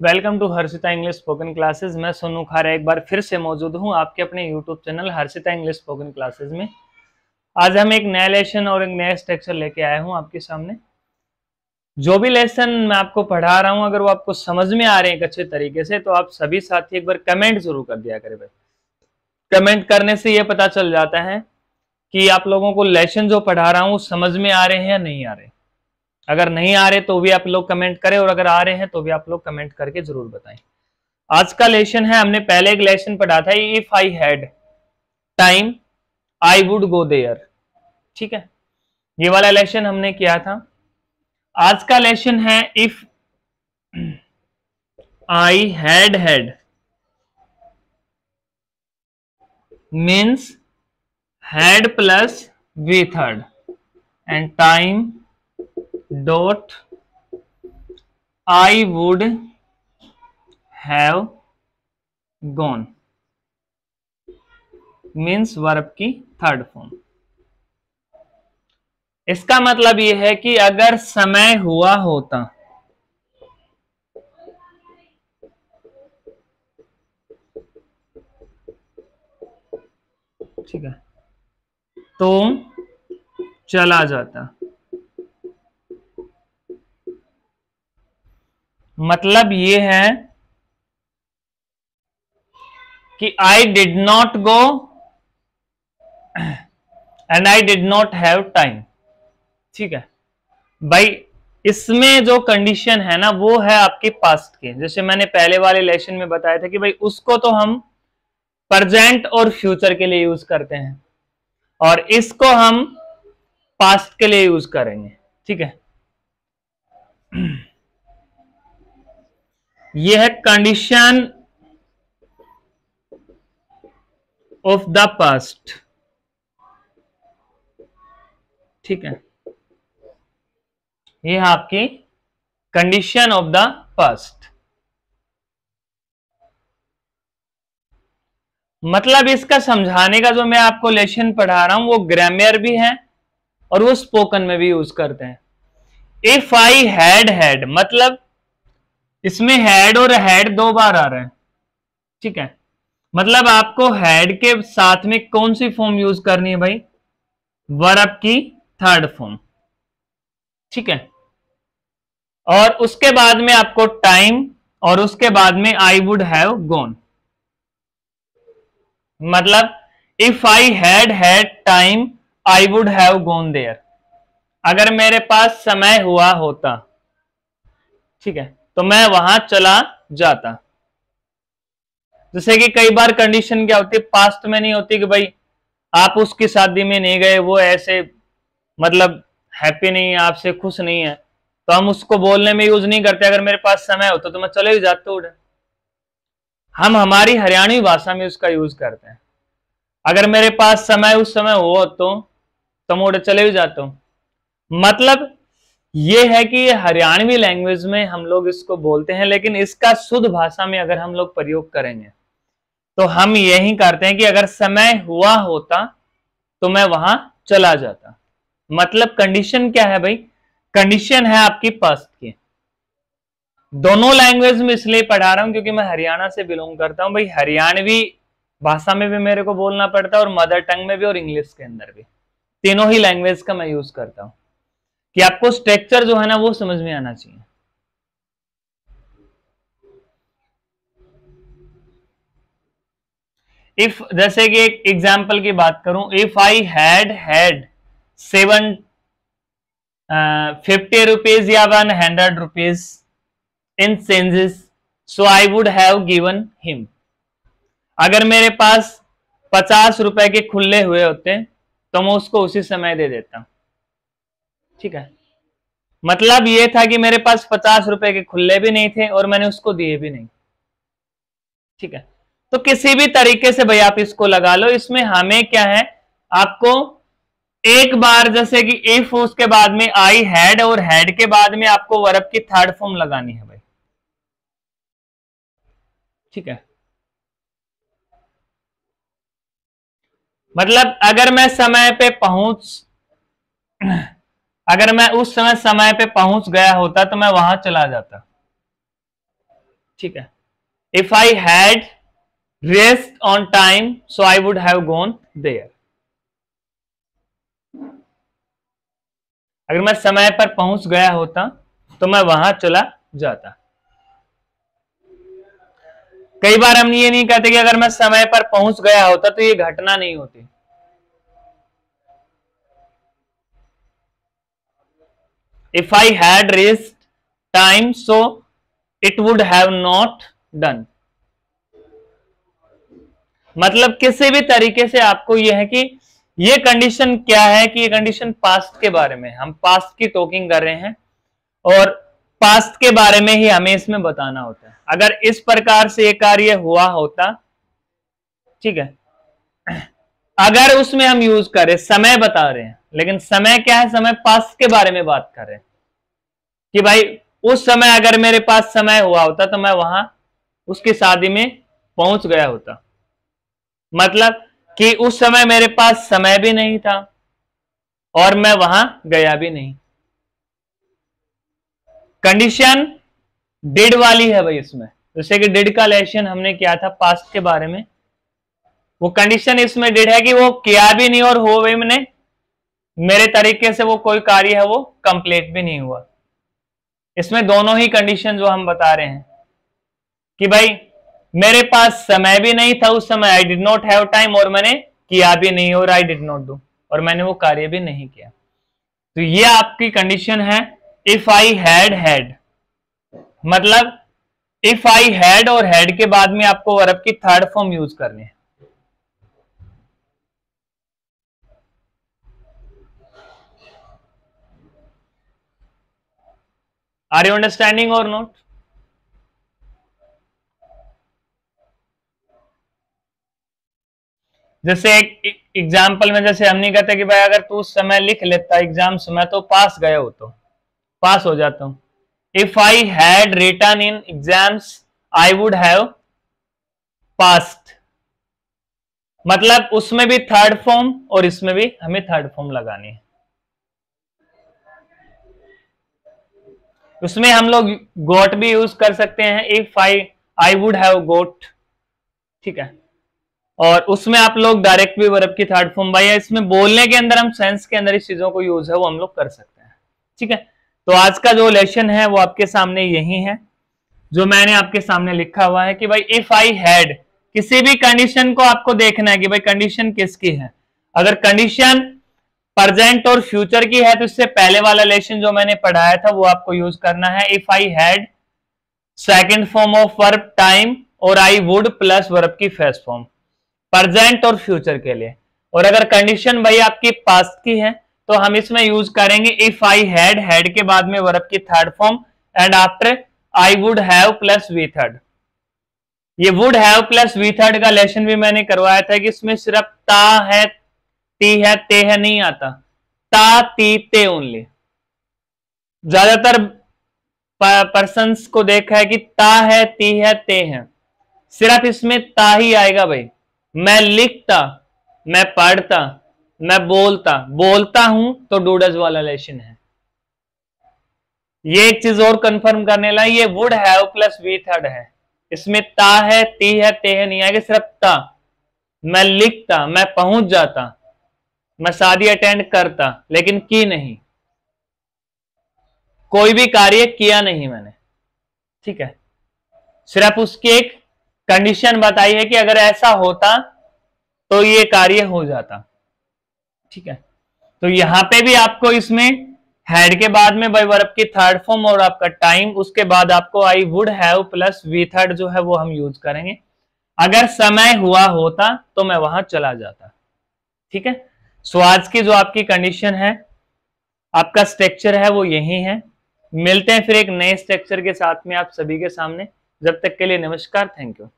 Welcome to Harshita English spoken classes. मैं सोनू खारा एक बार फिर से मौजूद हूं आपके अपने YouTube channel Harshita English spoken classes में। आज हम एक नया लेसन और एक नया स्ट्रक्चर लेके आया हूं आपके सामने। जो भी लेसन मैं आपको पढ़ा रहा हूं अगर वो आपको समझ में आ रहे हैं एक अच्छे तरीके से, तो आप सभी साथी एक बार कमेंट जरूर कर दिया करें भाई। कमेंट करने से ये पता चल जाता है कि आप लोगों को लेसन जो पढ़ा रहा हूं समझ में आ रहे हैं या नहीं आ रहे। अगर नहीं आ रहे तो भी आप लोग कमेंट करें, और अगर आ रहे हैं तो भी आप लोग कमेंट करके जरूर बताएं। आज का लेसन है, हमने पहले एक लेसन पढ़ा था, if I had time I would go there. ठीक है, ये वाला लेसन हमने किया था। आज का लेसन है if I had means had plus V third and time dot I would have gone means verb की थर्ड फॉर्म। इसका मतलब यह है कि अगर समय हुआ होता ठीक है तो चला जाता। मतलब ये है कि I did not go and I did not have time. ठीक है भाई, इसमें जो कंडीशन है ना वो है आपके पास्ट के। जैसे मैंने पहले वाले लेसन में बताया था कि भाई उसको तो हम प्रेजेंट और फ्यूचर के लिए यूज करते हैं और इसको हम पास्ट के लिए यूज करेंगे। ठीक है, यह है कंडीशन ऑफ द पास्ट। ठीक है, यह है आपकी कंडीशन ऑफ द पास्ट। मतलब इसका समझाने का जो मैं आपको लेसन पढ़ा रहा हूं वो ग्रामर भी है और वो स्पोकन में भी यूज करते हैं। इफ आई हैड मतलब इसमें हैड और हैड दो बार आ रहे हैं। ठीक है, मतलब आपको हैड के साथ में कौन सी फॉर्म यूज करनी है भाई? वर्ब की थर्ड फॉर्म। ठीक है, और उसके बाद में आपको टाइम और उसके बाद में आई वुड हैव गॉन। मतलब if I had time I would have gone there. अगर मेरे पास समय हुआ होता, ठीक है, तो मैं वहां चला जाता। जैसे कि कई बार कंडीशन क्या होती है, पास्ट में नहीं होती कि भाई आप उसकी शादी में नहीं गए, वो ऐसे मतलब हैप्पी नहीं है, आपसे खुश नहीं है, तो हम उसको बोलने में यूज नहीं करते। अगर मेरे पास समय होता तो मैं चले ही जाता उड़े। हम हमारी हरियाणवी भाषा में उसका यूज करते हैं। अगर मेरे पास समय उस समय हो तो मैं उड़े चले भी जाता हूं। मतलब ये है कि ये हरियाणवी लैंग्वेज में हम लोग इसको बोलते हैं, लेकिन इसका शुद्ध भाषा में अगर हम लोग प्रयोग करेंगे तो हम यही करते हैं कि अगर समय हुआ होता तो मैं वहां चला जाता। मतलब कंडीशन क्या है भाई? कंडीशन है आपकी पास्ट की। दोनों लैंग्वेज में इसलिए पढ़ा रहा हूं क्योंकि मैं हरियाणा से बिलोंग करता हूं भाई। हरियाणवी भाषा में भी मेरे को बोलना पड़ता है और मदर टंग में भी और इंग्लिश के अंदर भी, तीनों ही लैंग्वेज का मैं यूज करता हूं कि आपको स्ट्रक्चर जो है ना वो समझ में आना चाहिए। इफ जैसे कि एक एग्जांपल की बात करूं, इफ आई हैड 50 रुपीज या 100 rupees in changes so I would have given him. अगर मेरे पास 50 रुपए के खुले हुए होते तो मैं उसको उसी समय दे देता। ठीक है, मतलब ये था कि मेरे पास 50 रुपए के खुले भी नहीं थे और मैंने उसको दिए भी नहीं। ठीक है, तो किसी भी तरीके से भाई आप इसको लगा लो। इसमें हमें क्या है, आपको एक बार जैसे कि इफ उसके बाद में आई हैड और हैड के बाद में आपको वर्ब की थर्ड फॉर्म लगानी है भाई। ठीक है, मतलब अगर मैं उस समय पे पहुंच गया होता तो मैं वहां चला जाता। ठीक है। If I had rest on time so I would have gone there. अगर मैं समय पर पहुंच गया होता तो मैं वहां चला जाता। कई बार हम ये नहीं कहते कि अगर मैं समय पर पहुंच गया होता तो ये घटना नहीं होती। If I had rest time so it would have not done. मतलब किसी भी तरीके से आपको यह है कि ये कंडीशन क्या है कि ये कंडीशन पास्ट के बारे में, हम पास्ट की टॉकिंग कर रहे हैं और पास्ट के बारे में ही हमें इसमें बताना होता है। अगर इस प्रकार से ये कार्य हुआ होता, ठीक है, अगर उसमें हम यूज करें समय बता रहे हैं, लेकिन समय क्या है, समय पास्ट के बारे में बात कर रहे हैं कि भाई उस समय अगर मेरे पास समय हुआ होता तो मैं वहां उसकी शादी में पहुंच गया होता। मतलब कि उस समय मेरे पास समय भी नहीं था और मैं वहां गया भी नहीं। कंडीशन डिड वाली है भाई इसमें, जैसे कि डिड का लेशन हमने किया था पास्ट के बारे में, वो कंडीशन इसमें डिड है कि वो किया भी नहीं और हो भी मैंने मेरे तरीके से वो कोई कार्य है वो कंप्लीट भी नहीं हुआ। इसमें दोनों ही कंडीशन जो हम बता रहे हैं कि भाई मेरे पास समय भी नहीं था उस समय, I did not have time, और मैंने किया भी नहीं और आई डिड नॉट डू, और मैंने वो कार्य भी नहीं किया। तो ये आपकी कंडीशन है इफ आई हैड। मतलब इफ आई हैड और हैड के बाद में आपको वर्ब की थर्ड फॉर्म यूज करनी है। आर यू अंडरस्टैंडिंग और नॉट? जैसे एक एग्जाम्पल में जैसे हम नहीं कहते कि भाई अगर तू उस समय लिख लेता एग्जाम समय तो पास गए हो, तो पास हो जाता हूं। If I had written in exams I would have passed. मतलब उसमें भी थर्ड फॉर्म और इसमें भी हमें थर्ड फॉर्म लगानी है। उसमें हम लोग गोट भी यूज कर सकते हैं, if I would have got, ठीक है। और उसमें आप लोग डायरेक्ट भी वर्ब की थर्ड फॉर्म, भाई इसमें बोलने के अंदर हम सेंस के अंदर इस चीजों को यूज है वो हम लोग कर सकते हैं, ठीक है। तो आज का जो लेसन है वो आपके सामने यही है जो मैंने आपके सामने लिखा हुआ है कि भाई इफ आई हैड, किसी भी कंडीशन को आपको देखना है कि भाई कंडीशन किसकी है। अगर कंडीशन प्रेजेंट और फ्यूचर की है तो इससे पहले वाला लेसन जो मैंने पढ़ाया था वो आपको यूज करना है, if I had second form of verb time और आई वुड प्लस वर्ब की फर्स्ट फॉर्म प्रेजेंट और फ्यूचर के लिए। और अगर कंडीशन भाई आपकी पास्ट की है तो हम इसमें यूज करेंगे इफ आई हैड के बाद में वर्ब की third form and after I would have plus V third. ये would have plus V third का लेसन भी मैंने करवाया था कि इसमें सिर्फ ता है, ती है, ते है नहीं आता, ता ती ते ओनली। ज्यादातर पर्सन्स को देखा है कि ता है, ती है, ते है, सिर्फ इसमें ता ही आएगा भाई। मैं लिखता, मैं पढ़ता, मैं बोलता हूं तो डूडज वाला लेसन है। ये एक चीज और कंफर्म करने ला, ये would have plus V third है, इसमें ता है, ती है, ते है नहीं आएगा, सिर्फ ता। मैं लिखता, मैं पहुंच जाता, मैं शादी अटेंड करता लेकिन की नहीं, कोई भी कार्य किया नहीं मैंने, ठीक है। सिर्फ उसकी एक कंडीशन बताई है कि अगर ऐसा होता तो ये कार्य हो जाता, ठीक है। तो यहां पे भी आपको इसमें हैड के बाद में बाय वर्ब की थर्ड फॉर्म और आपका टाइम, उसके बाद आपको I would have plus V third जो है वो हम यूज करेंगे। अगर समय हुआ होता तो मैं वहां चला जाता, ठीक है। सो आज की जो आपकी कंडीशन है, आपका स्ट्रक्चर है वो यही है। मिलते हैं फिर एक नए स्ट्रक्चर के साथ में आप सभी के सामने। जब तक के लिए नमस्कार, थैंक यू।